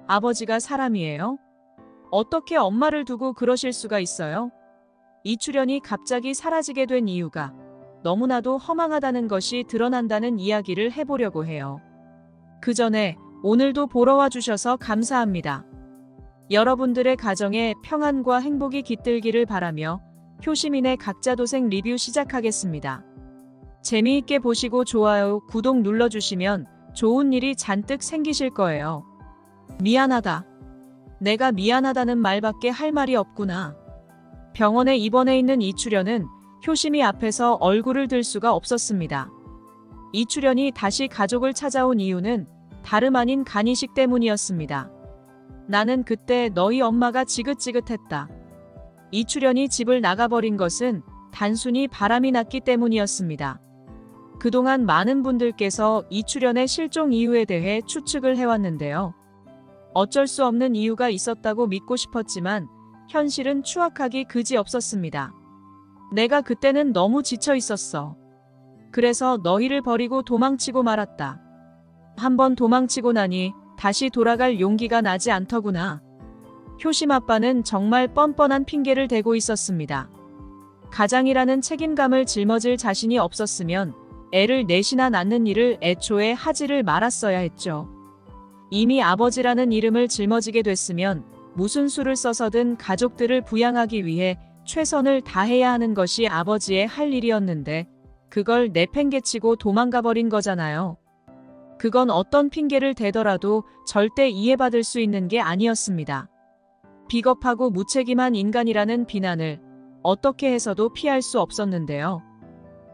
아버지가 사람이에요? 어떻게 엄마를 두고 그러실 수가 있어요? 이출연이 갑자기 사라지게 된 이유가 너무나도 허망하다는 것이 드러난다는 이야기를 해보려고 해요. 그 전에 오늘도 보러 와주셔서 감사합니다. 여러분들의 가정에 평안과 행복이 깃들기를 바라며 효시민의 각자도생 리뷰 시작하겠습니다. 재미있게 보시고 좋아요, 구독 눌러주시면 좋은 일이 잔뜩 생기실 거예요. 미안하다. 내가 미안하다는 말밖에 할 말이 없구나. 병원에 입원해 있는 이출연은 효심이 앞에서 얼굴을 들 수가 없었습니다. 이출연이 다시 가족을 찾아온 이유는 다름 아닌 간이식 때문이었습니다. 나는 그때 너희 엄마가 지긋지긋했다. 이출연이 집을 나가버린 것은 단순히 바람이 났기 때문이었습니다. 그동안 많은 분들께서 이출연의 실종 이유에 대해 추측을 해왔는데요. 어쩔 수 없는 이유가 있었다고 믿고 싶었지만 현실은 추악하기 그지없었습니다. 내가 그때는 너무 지쳐 있었어. 그래서 너희를 버리고 도망치고 말았다. 한번 도망치고 나니 다시 돌아갈 용기가 나지 않더구나. 효심 아빠는 정말 뻔뻔한 핑계를 대고 있었습니다. 가장이라는 책임감을 짊어질 자신이 없었으면 애를 넷이나 낳는 일을 애초에 하지를 말았어야 했죠. 이미 아버지라는 이름을 짊어지게 됐으면 무슨 수를 써서든 가족들을 부양하기 위해 최선을 다해야 하는 것이 아버지의 할 일이었는데 그걸 내팽개치고 도망가버린 거잖아요. 그건 어떤 핑계를 대더라도 절대 이해받을 수 있는 게 아니었습니다. 비겁하고 무책임한 인간이라는 비난을 어떻게 해서도 피할 수 없었는데요.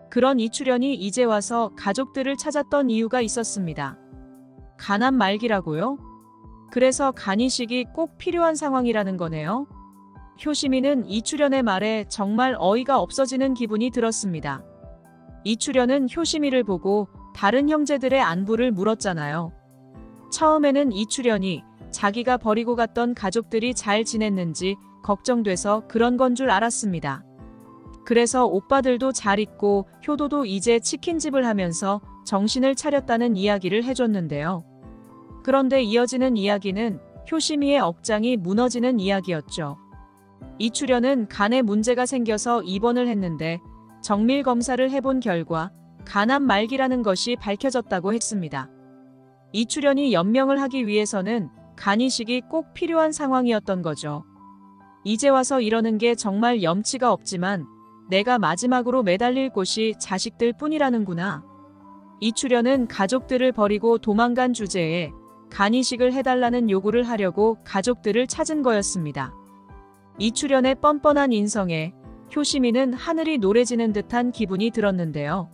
그런 이출연이 이제 와서 가족들을 찾았던 이유가 있었습니다. 간암 말기라고요? 그래서 간이식이 꼭 필요한 상황이라는 거네요. 효시민은 이출연의 말에 정말 어이가 없어지는 기분이 들었습니다. 이출연은 효시미를 보고 다른 형제들의 안부를 물었잖아요. 처음에는 이출연이 자기가 버리고 갔던 가족들이 잘 지냈는지 걱정돼서 그런 건 줄 알았습니다. 그래서 오빠들도 잘 있고 효도도 이제 치킨집을 하면서 정신을 차렸다는 이야기를 해줬는데요. 그런데 이어지는 이야기는 효시미의 억장이 무너지는 이야기였죠. 이출연은 간에 문제가 생겨서 입원을 했는데 정밀 검사를 해본 결과 간암 말기라는 것이 밝혀졌다고 했습니다. 이출연이 연명을 하기 위해서는 간이식이 꼭 필요한 상황이었던 거죠. 이제 와서 이러는 게 정말 염치가 없지만 내가 마지막으로 매달릴 곳이 자식들 뿐이라는구나. 이출연은 가족들을 버리고 도망간 주제에 간이식을 해달라는 요구를 하려고 가족들을 찾은 거였습니다. 이출연의 뻔뻔한 인성에 효시민은 하늘이 노래지는 듯한 기분이 들었는데요.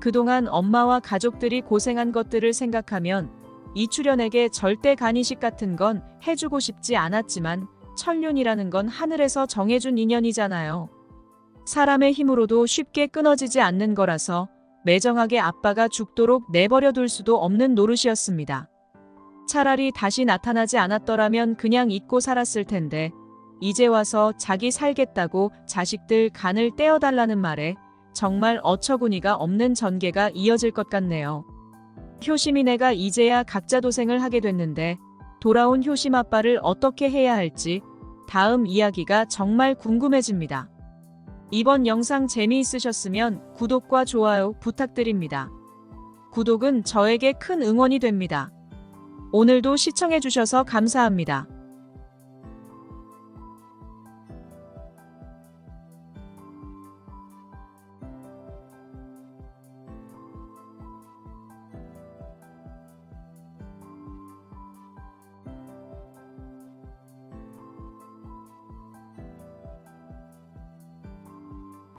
그동안 엄마와 가족들이 고생한 것들을 생각하면 이출연에게 절대 간이식 같은 건 해주고 싶지 않았지만 천륜이라는 건 하늘에서 정해준 인연이잖아요. 사람의 힘으로도 쉽게 끊어지지 않는 거라서 매정하게 아빠가 죽도록 내버려둘 수도 없는 노릇이었습니다. 차라리 다시 나타나지 않았더라면 그냥 잊고 살았을 텐데 이제 와서 자기 살겠다고 자식들 간을 떼어달라는 말에 정말 어처구니가 없는 전개가 이어질 것 같네요. 효시민애가 이제야 각자도생을 하게 됐는데 돌아온 효심 아빠를 어떻게 해야 할지 다음 이야기가 정말 궁금해집니다. 이번 영상 재미있으셨으면 구독과 좋아요 부탁드립니다. 구독은 저에게 큰 응원이 됩니다. 오늘도 시청해주셔서 감사합니다.